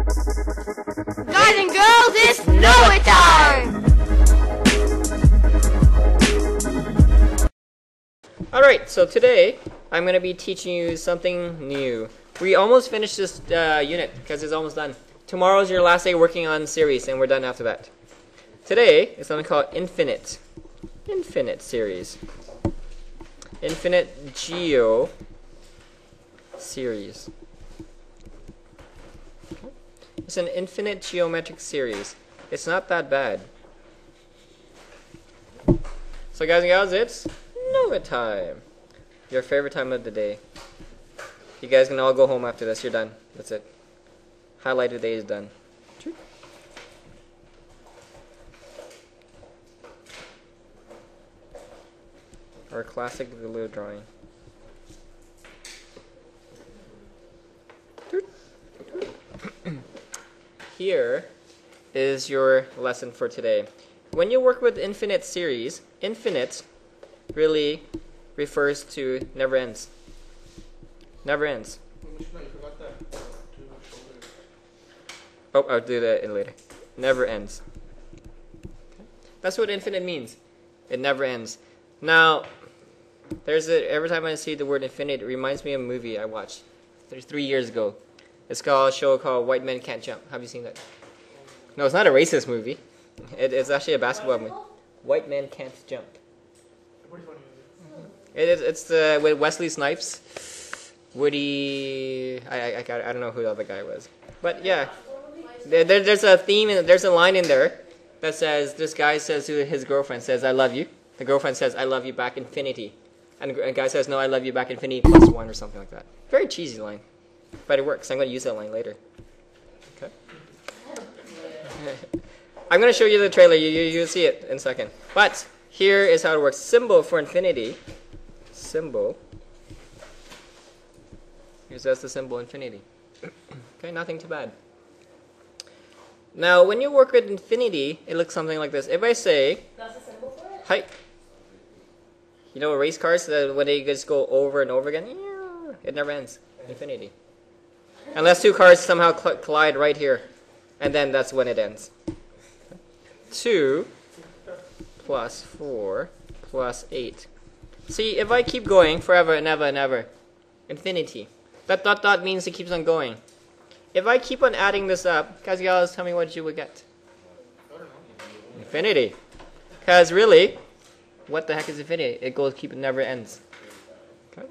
Guys and girls, it's know it time! Alright, so today I'm going to be teaching you something new. We almost finished this unit because it's almost done. Tomorrow's your last day working on series and we're done after that. Today is something called infinite series. Infinite geo series. It's an infinite geometric series. It's not that bad. So guys and gals, it's know it time. Your favorite time of the day. You guys can all go home after this. You're done. That's it. Highlighted day is done. Or classic glue drawing. Here is your lesson for today. When you work with infinite series, infinite really refers to never ends. Never ends. Oh, I'll do that later. Never ends. That's what infinite means. It never ends. Now, every time I see the word infinite, it reminds me of a movie I watched 3 years ago. It's a show called White Men Can't Jump. Have you seen that? No, it's not a racist movie. It's actually a basketball movie. White Men Can't Jump. It's with Wesley Snipes, Woody. I don't know who the other guy was, but yeah, there's a theme and there's a line in there that says this guy says to his girlfriend says I love you. The girlfriend says I love you back infinity, and the guy says no I love you back infinity plus one or something like that. Very cheesy line, but it works. I'm going to use that line later. Okay. I'm going to show you the trailer. You'll see it in a second. But here is how it works. Symbol for infinity. Symbol. Here's that's the symbol infinity. Okay, nothing too bad. Now, when you work with infinity, it looks something like this. If I say, That's a symbol for it? hi. You know race cars, when they just go over and over again, it never ends. Infinity. Unless two cars somehow collide right here. And then that's when it ends. 2 plus 4 plus 8. See, if I keep going forever and ever and ever, infinity. That dot dot means it keeps on going. If I keep on adding this up, guys, tell me what you would get. Infinity. Because really, what the heck is infinity? It never ends. Okay.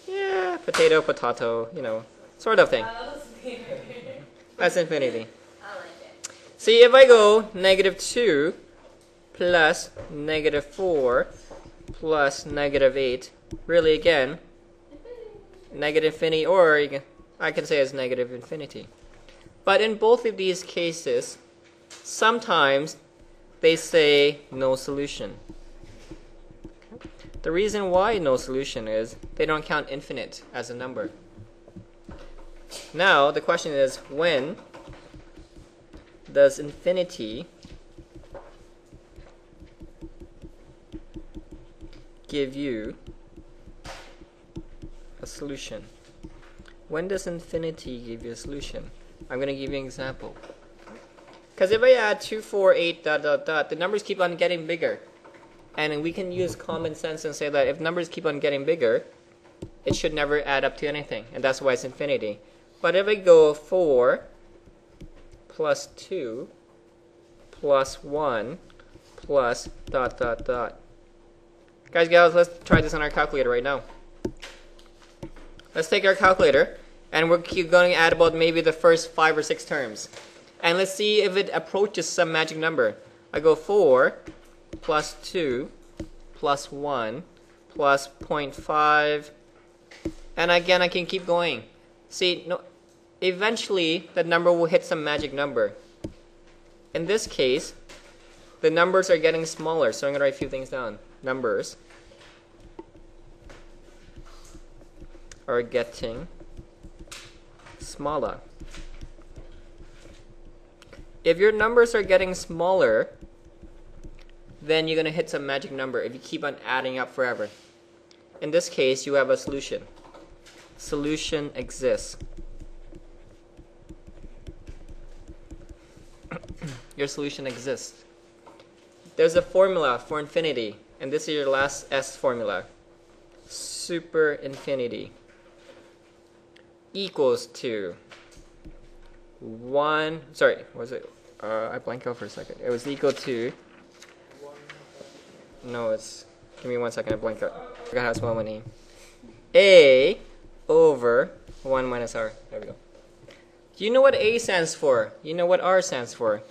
Yeah, potato, potato, you know, sort of thing. That's infinity. See, if I go -2 plus -4 plus -8, really again, negative infinity, or I can say it's negative infinity. But in both of these cases, sometimes they say no solution. The reason why no solution is they don't count infinite as a number. Now, the question is, when does infinity give you a solution? When does infinity give you a solution? I'm going to give you an example. Because if I add 2, 4, 8, dot, dot, dot, the numbers keep on getting bigger. And we can use common sense and say that if numbers keep on getting bigger, it should never add up to anything. And that's why it's infinity. But if I go 4 plus 2 plus 1 plus dot, dot, dot. Guys, gals, let's try this on our calculator right now. Let's take our calculator, and we're going to add about maybe the first 5 or 6 terms. And let's see if it approaches some magic number. I go 4 plus 2 plus 1 plus 0.5. And again, I can keep going. See, no, eventually, the number will hit some magic number. In this case, the numbers are getting smaller, so I'm going to write a few things down. Numbers are getting smaller. If your numbers are getting smaller, then you're going to hit some magic number if you keep on adding up forever. In this case, you have a solution. Solution exists. your solution exists. There's a formula for infinity, and this is your last S formula. Super infinity equals to 1, sorry, was it, I blanked out for a second. It was equal to, no, it's, give me 1 second, I blanked out. I forgot how to spell my name. A over 1 minus R. There we go. Do you know what A stands for? You know what R stands for?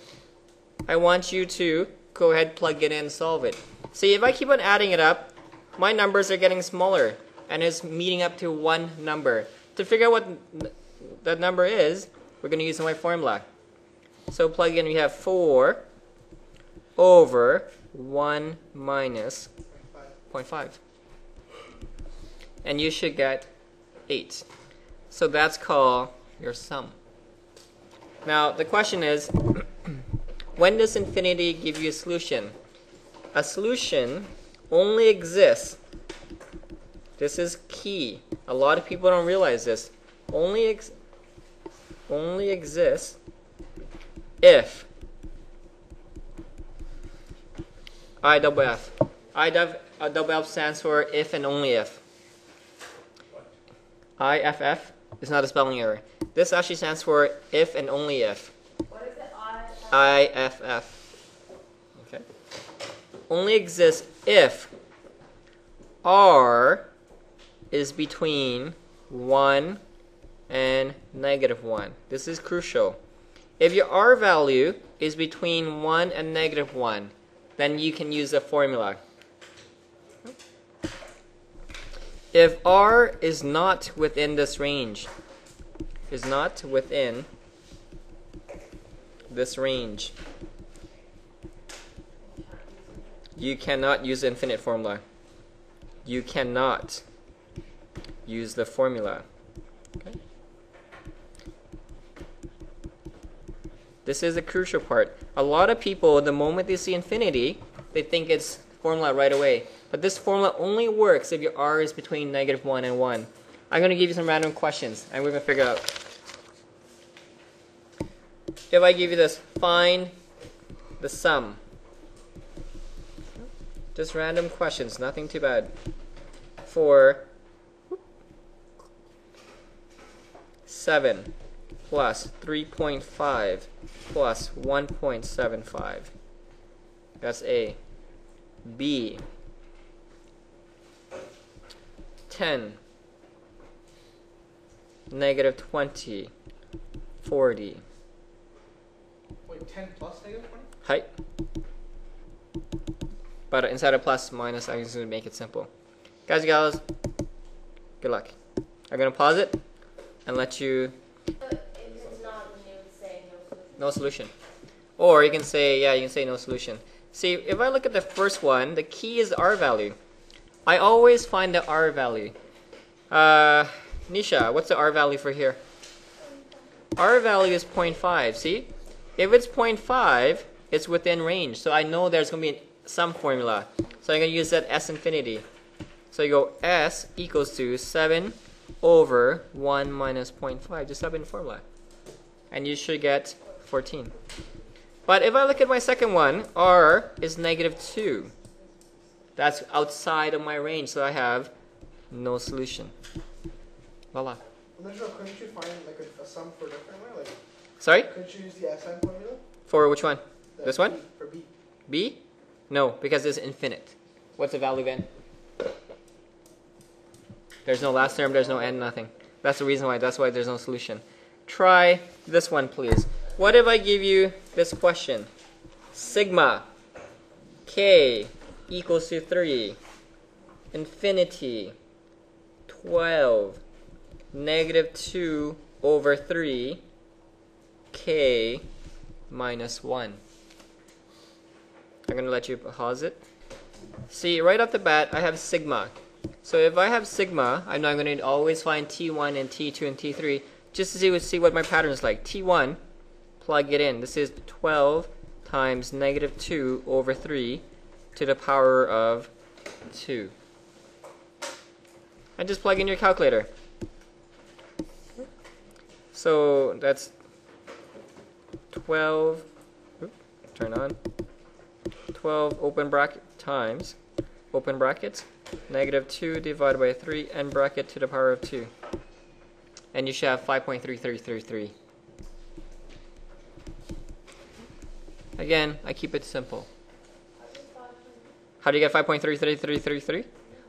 I want you to go ahead, plug it in, and solve it. See, if I keep on adding it up, my numbers are getting smaller, and it's meeting up to one number. To figure out what that number is, we're going to use my formula. So plug in, we have 4 over 1 minus 0.5. And you should get 8. So that's called your sum. Now, the question is, when does infinity give you a solution? A solution only exists, this is key, a lot of people don't realize this, only exists if I double F. Double F stands for if and only if. IFF is not a spelling error. This actually stands for if and only if. What is it? IFF. Okay. Only exists if R is between 1 and -1. This is crucial. If your R value is between 1 and -1, then you can use the formula. If R is not within this range, you cannot use the infinite formula. You cannot use the formula. Okay? This is a crucial part. A lot of people, the moment they see infinity, they think it's formula right away. But this formula only works if your R is between -1 and 1. I'm going to give you some random questions, and we're going to figure out. If I give you this, find the sum. Just random questions, nothing too bad. For 7 plus 3.5 plus 1.75. That's A. B. 10, -20, 40. Wait, 10 plus -20? Hi. But instead of plus, minus, I'm just going to make it simple. Guys and gals, good luck. I'm going to pause it and let you... If it's not, then you would say no solution. Or you can say, yeah, you can say no solution. See, if I look at the first one, the key is R value. I always find the R value. Nisha, what's the R value for here? R value is 0.5, see? If it's 0.5, it's within range. So I know there's going to be some formula. So I'm going to use that S infinity. So you go S equals to 7 over 1 minus 0.5. Just sub in the formula. And you should get 14. But if I look at my second one, R is -2. That's outside of my range, so I have no solution. Voila. Couldn't you find like a sum for a different way? Like, Sorry? couldn't you use the SN formula? For which one? The This one? B, for B. B? No, because it's infinite. What's the value of n? There's no last term, there's no n, nothing. That's the reason why, that's why there's no solution. Try this one, please. What if I give you this question? Sigma k equals to 3, infinity 12, -2 over 3, k minus 1. I'm going to let you pause it. See, right off the bat, I have sigma. So if I have sigma, I'm now going to always find T1 and T2 and T3 just to see what my pattern is like. T1, plug it in. This is 12 times -2 over 3 to the power of 2. And just plug in your calculator. So that's 12 turn on. 12 open bracket times, open brackets, negative 2 divided by 3 end bracket to the power of 2. And you should have 5.3333. Again, I keep it simple. How do you get 5.33333?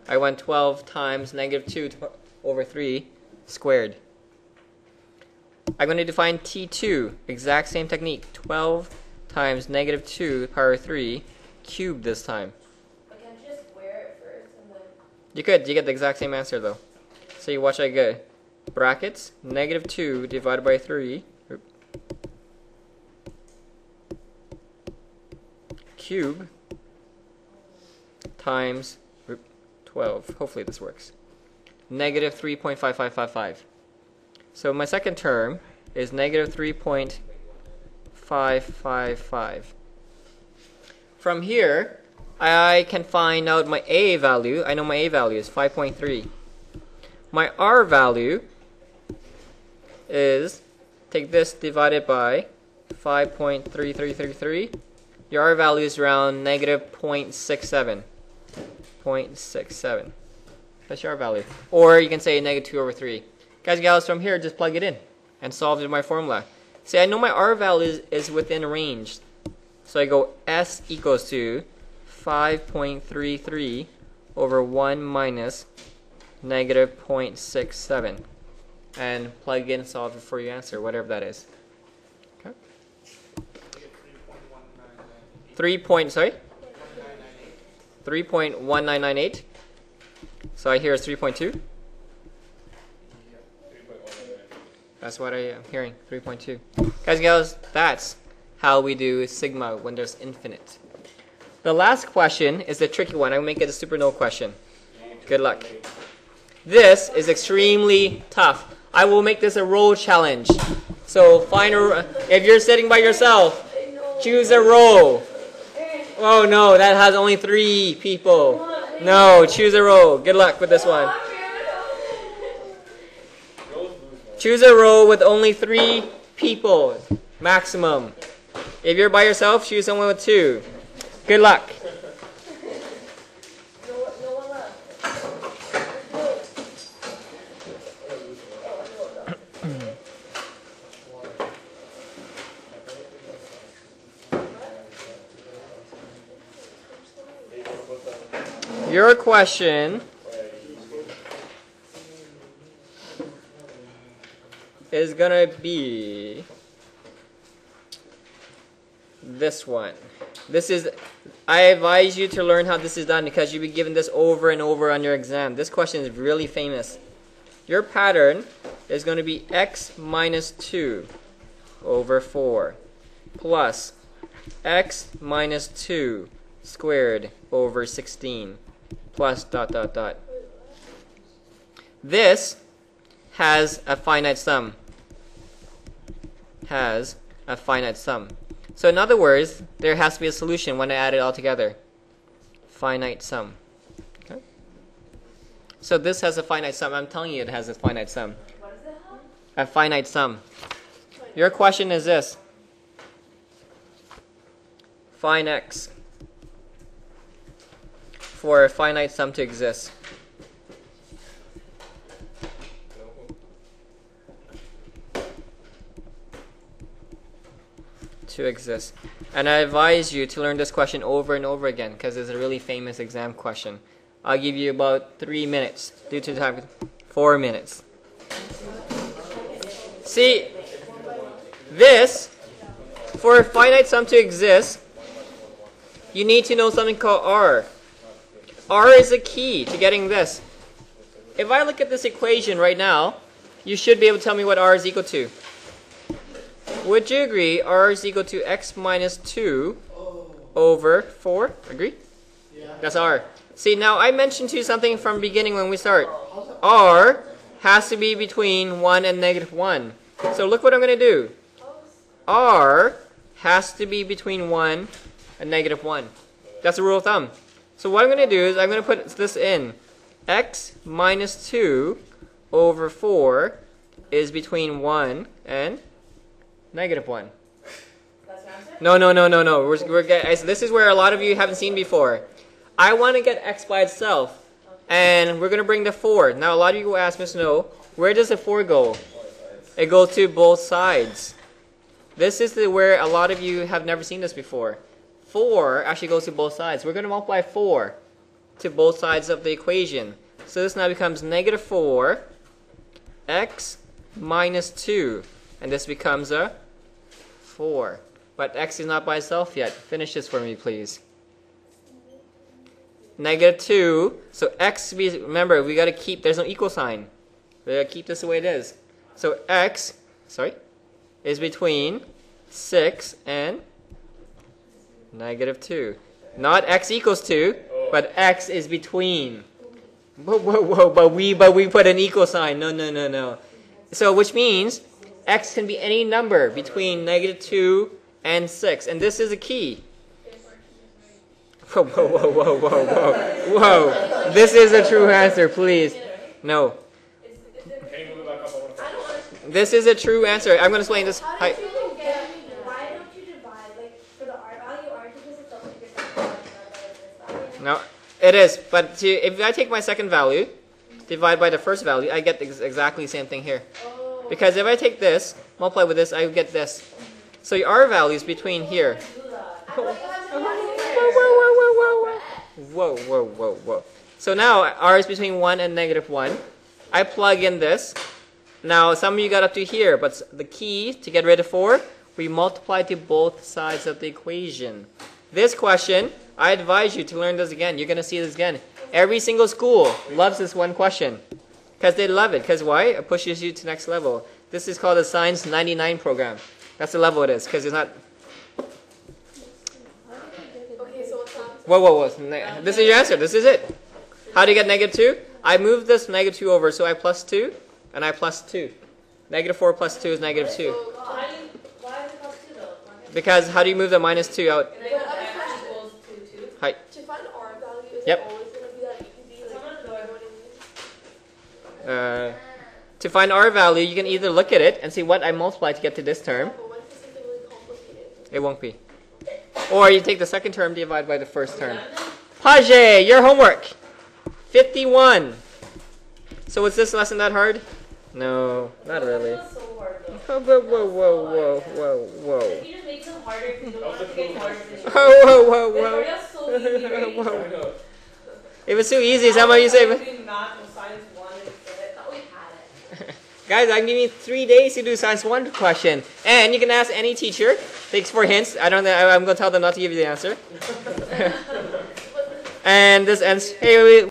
I went 12 times negative 2 over 3 squared. I'm going to define T2, exact same technique. 12 times negative 2 to the power of 3 cubed this time. But can't you just square it first and then... You could. You get the exact same answer though. So you watch I get brackets, negative 2 divided by 3 cube times 12. Hopefully this works. Negative 3.5555. So my second term is negative 3.555. From here, I can find out my A value. I know my A value is 5.3. My R value is, take this divided by 5.3333. Your R value is around negative 0.67. 0.67. That's your R value. Or you can say negative 2 over 3. Guys and gals, from here, just plug it in and solve it in my formula. See, I know my R value is within range. So I go S equals to 5.33 over 1 minus negative 0.67. And plug in and solve it for your answer, whatever that is. Okay. 3.1998. So I hear it's 3.2. That's what I am hearing, 3.2. Guys and gals, that's how we do sigma when there's infinite. The last question is the tricky one. I'm going to make it a super no question. Good luck. This is extremely tough. I will make this a row challenge. So find a, if you're sitting by yourself, choose a row. Oh no, that has only 3 people. No, choose a row. Good luck with this one. Choose a row with only 3 people, maximum. If you're by yourself, choose someone with 2. Good luck. Your question is gonna be this one. This is, I advise you to learn how this is done because you'll be given this over and over on your exam. This question is really famous. Your pattern is going to be x minus 2 over 4 plus x minus 2 squared over 16 plus dot dot dot. This has a finite sum. Has a finite sum. So in other words, there has to be a solution when I add it all together. Finite sum. Okay? So this has a finite sum. I'm telling you it has a finite sum. What does it have? A finite sum. Your question is this. Find x for a finite sum to exist. To exist. And I advise you to learn this question over and over again because it's a really famous exam question. I'll give you about 3 minutes due to the time. 4 minutes. See, this, for a finite sum to exist, you need to know something called R. R is the key to getting this. If I look at this equation right now, you should be able to tell me what R is equal to. Would you agree R is equal to x minus 2 over 4? Agree? Yeah. That's R. See, now I mentioned to you something from the beginning when we start. R has to be between 1 and negative 1. So look what I'm going to do. R has to be between 1 and negative 1. That's a rule of thumb. So what I'm going to do is I'm going to put this in. X minus 2 over 4 is between 1 and negative 1. That's your answer? No. This is where a lot of you haven't seen before. I want to get x by itself, and we're going to bring the 4. Now, a lot of you will ask, Miss No, where does the 4 go? It goes to both sides. This is where a lot of you have never seen this before. 4 actually goes to both sides. We're going to multiply 4 to both sides of the equation. So this now becomes negative 4 x minus 2. And this becomes a 4. But x is not by itself yet. Finish this for me, please. Negative 2. So x, remember, we got to keep, there's no equal sign. We got to keep this the way it is. So x, is between 6 and negative 2. Not x equals 2, but x is between. Whoa, but we put an equal sign. No. So which means x can be any number between negative 2 and 6. And this is a key. Whoa. This is a true answer, please. No. This is a true answer. I'm going to explain this. Why don't you divide, like, for the R value, R equals itself with your second value? No, it is. But if I take my second value, divide by the first value, I get exactly the same thing here. Oh. Because if I take this, multiply with this, I get this. So your R value is between here. Whoa. So now R is between 1 and negative 1. I plug in this. Now some of you got up to here, but the key to get rid of 4, we multiply to both sides of the equation. This question, I advise you to learn this again. You're going to see this again. Every single school loves this one question. Because they love it. Because why? It pushes you to the next level. This is called the Science 99 program. That's the level it is. Because it's not... Okay, so what's up? Whoa. This is your answer. This is it. How do you get negative 2? I move this negative 2 over. So I plus 2. And I plus 2. Negative 4 plus 2 is negative 2. Why is it plus 2 though? Because how do you move the minus 2 out? But other question. Hi. To find R value, is Yep. it always going to be that easy? To find R value, you can either look at it and see what I multiply to get to this term. But what if it's something really complicated? It won't be. Or you take the second term, divide by the first term. Page, your homework. 51. So was this lesson that hard? No, not really. Whoa. If you just make them harder, if you don't want to get harder. Whoa. That's so easy, right? Whoa. It was too easy. Some of you say, Doing math and science 1 instead. I thought we had it. guys, I'm giving you 3 days to do science 1 question. And you can ask any teacher. Thanks for hints. I'm going to tell them not to give you the answer. And this ends. Hey,